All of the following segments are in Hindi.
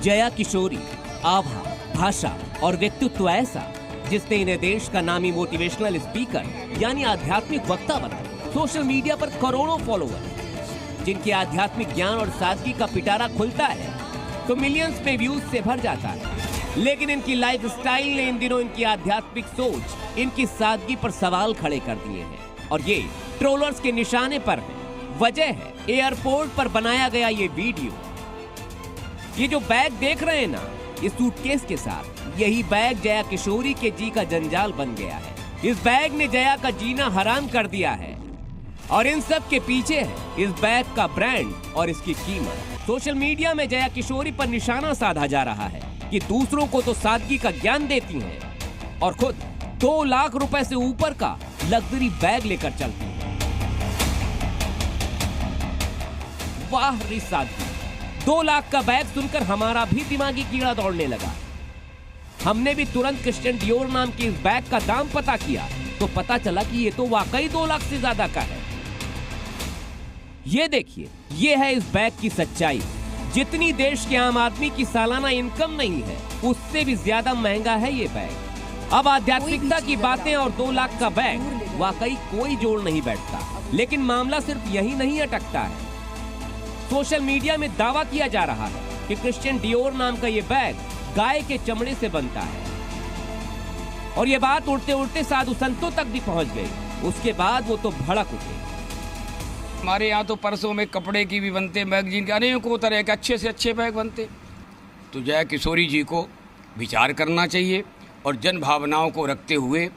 जया किशोरी, आभा, भाषा और व्यक्तित्व ऐसा जिसने इन्हें देश का नामी मोटिवेशनल स्पीकर यानी आध्यात्मिक वक्ता बनाया। सोशल मीडिया पर करोड़ों फॉलोअर, जिनके आध्यात्मिक ज्ञान और सादगी का पिटारा खुलता है तो मिलियंस में व्यूज से भर जाता है। लेकिन इनकी लाइफस्टाइल ने इन दिनों इनकी आध्यात्मिक सोच, इनकी सादगी पर सवाल खड़े कर दिए हैं और ये ट्रोलर्स के निशाने पर है। वजह है एयरपोर्ट पर बनाया गया ये वीडियो। ये जो बैग देख रहे हैं ना, इस सूटकेस के साथ, यही बैग जया किशोरी के जी का जंजाल बन गया है। इस बैग ने जया का जीना हराम कर दिया है और इन सब के पीछे है इस बैग का ब्रांड और इसकी कीमत। सोशल मीडिया में जया किशोरी पर निशाना साधा जा रहा है कि दूसरों को तो सादगी का ज्ञान देती हैं और खुद 2 लाख रुपए से ऊपर का लग्जरी बैग लेकर चलती हैं। वाह री सादगी! 2 लाख का बैग सुनकर हमारा भी दिमागी कीड़ा दौड़ने लगा। हमने भी तुरंत क्रिश्चियन डियोर नाम के इस बैग का दाम पता किया तो पता चला कि ये तो वाकई 2 लाख से ज्यादा का है। ये देखिए, ये है इस बैग की सच्चाई। जितनी देश के आम आदमी की सालाना इनकम नहीं है, उससे भी ज्यादा महंगा है ये बैग। अब आध्यात्मिकता की बातें और 2 लाख का बैग, वाकई कोई जोड़ नहीं बैठता। लेकिन मामला सिर्फ यही नहीं अटकता है। सोशल मीडिया में दावा किया जा रहा है कि क्रिश्चियन डियोर नाम का ये बैग गाय के चमड़े से बनता है और ये बात उड़ते उड़ते साधु संतों तक भी पहुंच गई। उसके बाद वो तो भड़क उठे। हमारे यहाँ तो परसों में कपड़े की भी बनते, मैगजीन के अनेकों तरह के अच्छे से अच्छे बैग बनते। तो जया किशोरी जी को विचार करना चाहिए और जन भावनाओं को रखते हुए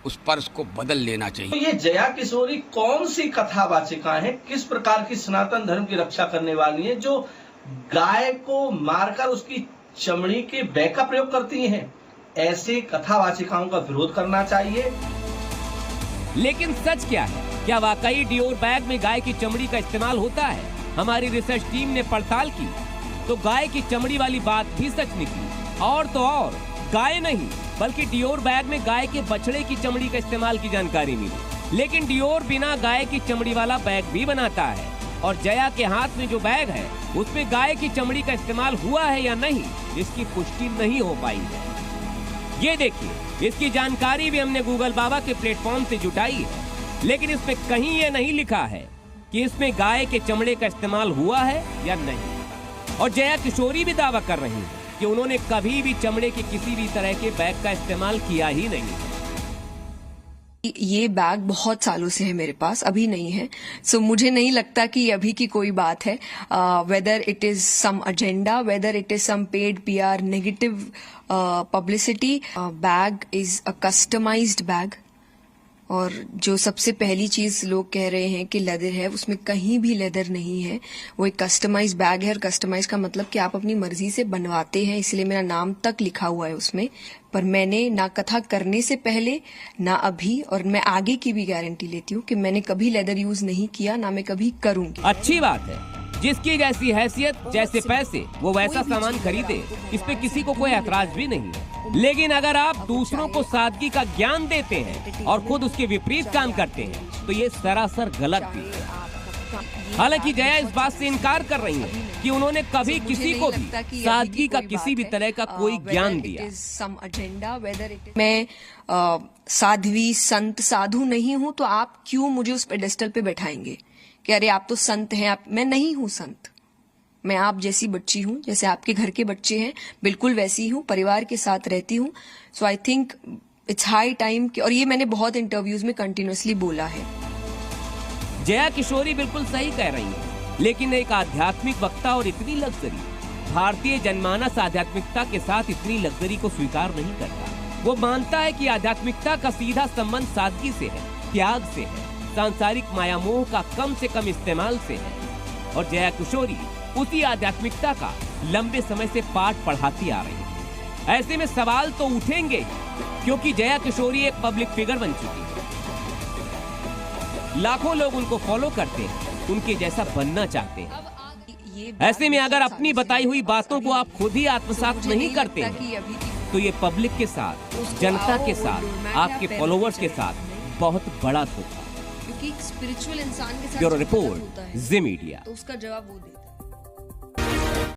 उस पर्स को बदल लेना चाहिए। तो ये जया किशोरी कौन सी कथावाचिका है, किस प्रकार की सनातन धर्म की रक्षा करने वाली है जो गाय को मारकर उसकी चमड़ी के बैग का प्रयोग करती हैं? ऐसे कथावाचिकाओं का विरोध करना चाहिए। लेकिन सच क्या है? क्या वाकई डियोर बैग में गाय की चमड़ी का इस्तेमाल होता है? हमारी रिसर्च टीम ने पड़ताल की तो गाय की चमड़ी वाली बात भी सच निकली। और तो और, गाय नहीं बल्कि डियोर बैग में गाय के बछड़े की चमड़ी का इस्तेमाल की जानकारी मिली। लेकिन डियोर बिना गाय की चमड़ी वाला बैग भी बनाता है और जया के हाथ में जो बैग है उसमें गाय की चमड़ी का इस्तेमाल हुआ है या नहीं, इसकी पुष्टि नहीं हो पाई है। ये देखिए, इसकी जानकारी भी हमने गूगल बाबा के प्लेटफॉर्म से जुटाई है, लेकिन इसमें कहीं ये नहीं लिखा है कि इसमें गाय के चमड़े का इस्तेमाल हुआ है या नहीं। और जया किशोरी भी दावा कर रही है कि उन्होंने कभी भी चमड़े के किसी भी तरह के बैग का इस्तेमाल किया ही नहीं है। ये बैग बहुत सालों से है मेरे पास, अभी नहीं है। सो मुझे नहीं लगता कि ये अभी की कोई बात है। Whether it is some agenda, whether it is some paid PR, negative publicity, bag is a customized bag. और जो सबसे पहली चीज लोग कह रहे हैं कि लेदर है, उसमें कहीं भी लेदर नहीं है। वो एक कस्टमाइज बैग है और कस्टमाइज का मतलब कि आप अपनी मर्जी से बनवाते हैं, इसलिए मेरा नाम तक लिखा हुआ है उसमें। पर मैंने ना कथा करने से पहले, ना अभी, और मैं आगे की भी गारंटी लेती हूँ कि मैंने कभी लेदर यूज नहीं किया, ना मैं कभी करूंगी। अच्छी बात है, जिसकी जैसी हैसियत जैसे पैसे वो वैसा सामान खरीदे, इस पे किसी को कोई ऐतराज भी नहीं है। लेकिन अगर आप दूसरों को सादगी का ज्ञान देते हैं और खुद उसके विपरीत काम करते हैं तो ये सरासर गलत भी है। हालांकि जया इस बात से इनकार कर रही है कि उन्होंने कभी किसी को भी सादगी का किसी भी तरह का कोई ज्ञान दिया। मैं साध्वी संत साधु नहीं हूँ तो आप क्यों मुझे उस पेडेस्टल पे बैठाएंगे कि अरे आप तो संत हैं। मैं नहीं हूँ संत, मैं आप जैसी बच्ची हूँ, जैसे आपके घर के बच्चे हैं, बिल्कुल वैसी हूँ, परिवार के साथ रहती हूँ। So I think it's high time, और ये मैंने बहुत इंटरव्यूज में कंटिन्यूअसली बोला है। जया किशोरी बिल्कुल सही कह रही है, लेकिन एक आध्यात्मिक वक्ता और इतनी लग्जरी, भारतीय जनमानस आध्यात्मिकता के साथ इतनी लग्जरी को स्वीकार नहीं करता। वो मानता है कि आध्यात्मिकता का सीधा संबंध सादगी से है, त्याग से है, सांसारिक माया मोह का कम से कम इस्तेमाल से है। और जया किशोरी उसी आध्यात्मिकता का लंबे समय से पाठ पढ़ाती आ रही है। ऐसे में सवाल तो उठेंगे, क्योंकि जया किशोरी एक पब्लिक फिगर बन चुकी है। लाखों लोग उनको फॉलो करते हैं, उनके जैसा बनना चाहते हैं। ऐसे में अगर अपनी बताई हुई बातों को आप खुद ही आत्मसात नहीं करते हैं, तो ये पब्लिक के साथ, जनता के साथ, आपके फॉलोवर्स के साथ बहुत बड़ा धोखा। क्योंकि स्पिरिचुअल इंसान के साथ ब्यूरो रिपोर्ट, जी मीडिया। तो उसका जवाब वो देता है।